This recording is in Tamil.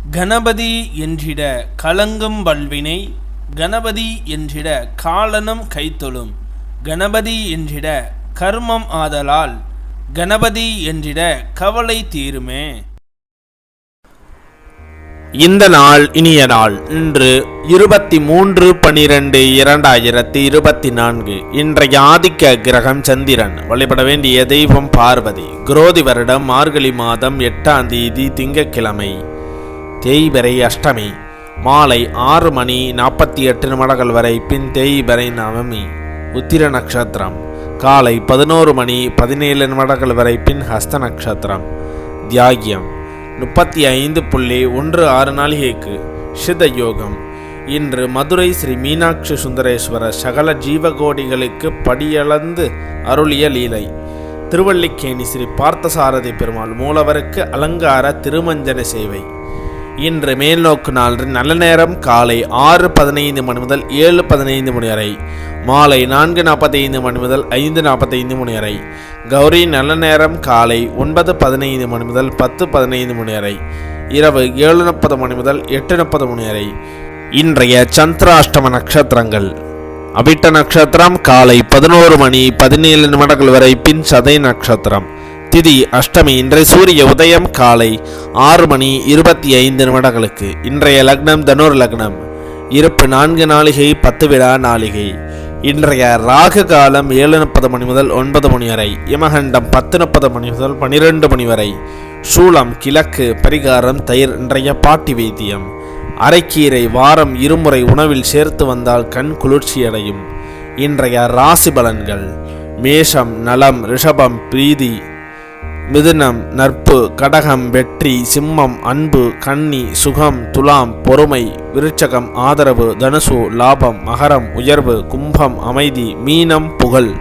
கணபதி என்றிட கலங்கும் வல்வினை, கணபதி என்றிட காலனும் கைத்தொழும், கணபதி என்றிட கர்மம் ஆதலால், கணபதி என்றிட கவலை தீருமே. இந்த நாள் இனிய நாள். இன்று 23/12/2024. இன்றைய ஆதிக்க கிரகம் சந்திரன். வழிபட வேண்டிய தெய்வம் பார்வதி. குரோதி வருடம் மார்கழி மாதம் 8ஆம் தேதி திங்கட்கிழமை, தேய்பிறை அஷ்டமி. மாலை 6:48 வரை, பின் தேய்பிறை நவமி. உத்திர நட்சத்திரம் காலை 11:17 வரை, பின் ஹஸ்த நட்சத்திரம். தியாகியம் 35.16 நாளிகைக்கு. சித யோகம். இன்று மதுரை ஸ்ரீ மீனாட்சி சுந்தரேஸ்வர சகல ஜீவகோடிகளுக்கு படியளந்து அருளிய லீலை. திருவல்லிக்கேணி ஸ்ரீ பார்த்தசாரதி பெருமாள் மூலவருக்கு அலங்கார திருமஞ்சன சேவை. இன்று மேல்நோக்கு நாள். நல்ல நேரம் காலை 6:15 முதல் 7:15 வரை, மாலை 4:45 முதல் 5:45 வரை. கௌரி நல்ல நேரம் காலை 9:15 முதல் 10:15 வரை, இரவு 7:30 முதல் 8:30 வரை. இன்றைய சந்திராஷ்டம நட்சத்திரங்கள். அபிட்ட நட்சத்திரம் காலை 11:17 வரை, பின் சதை நட்சத்திரம். திதி அஷ்டமி. இன்றைய சூரிய உதயம் காலை 6:25. இன்றைய லக்னம் தனுர் லக்னம். இருப்பு 4 நாளிகை 10 விழா நாளிகை. இன்றைய ராகு காலம் 7:30 முதல் 9 வரை, யமகண்டம் 10:30 முதல் 12 வரை. சூலம் கிழக்கு. பரிகாரம் தயிர். இன்றைய பாட்டி வைத்தியம். அரைக்கீரை வாரம் 2 முறை உணவில் சேர்த்து வந்தால் கண் குளிர்ச்சியடையும். இன்றைய ராசி பலன்கள். மேஷம் நலம், ரிஷபம் பிரீதி, மிதுனம் நட்பு, கடகம் வெற்றி, சிம்மம் அன்பு, கன்னி சுகம், துலாம் பொறுமை, விருச்சகம் ஆதரவு, தனுசு லாபம், மகரம் உயர்வு, கும்பம் அமைதி, மீனம் புகழ்.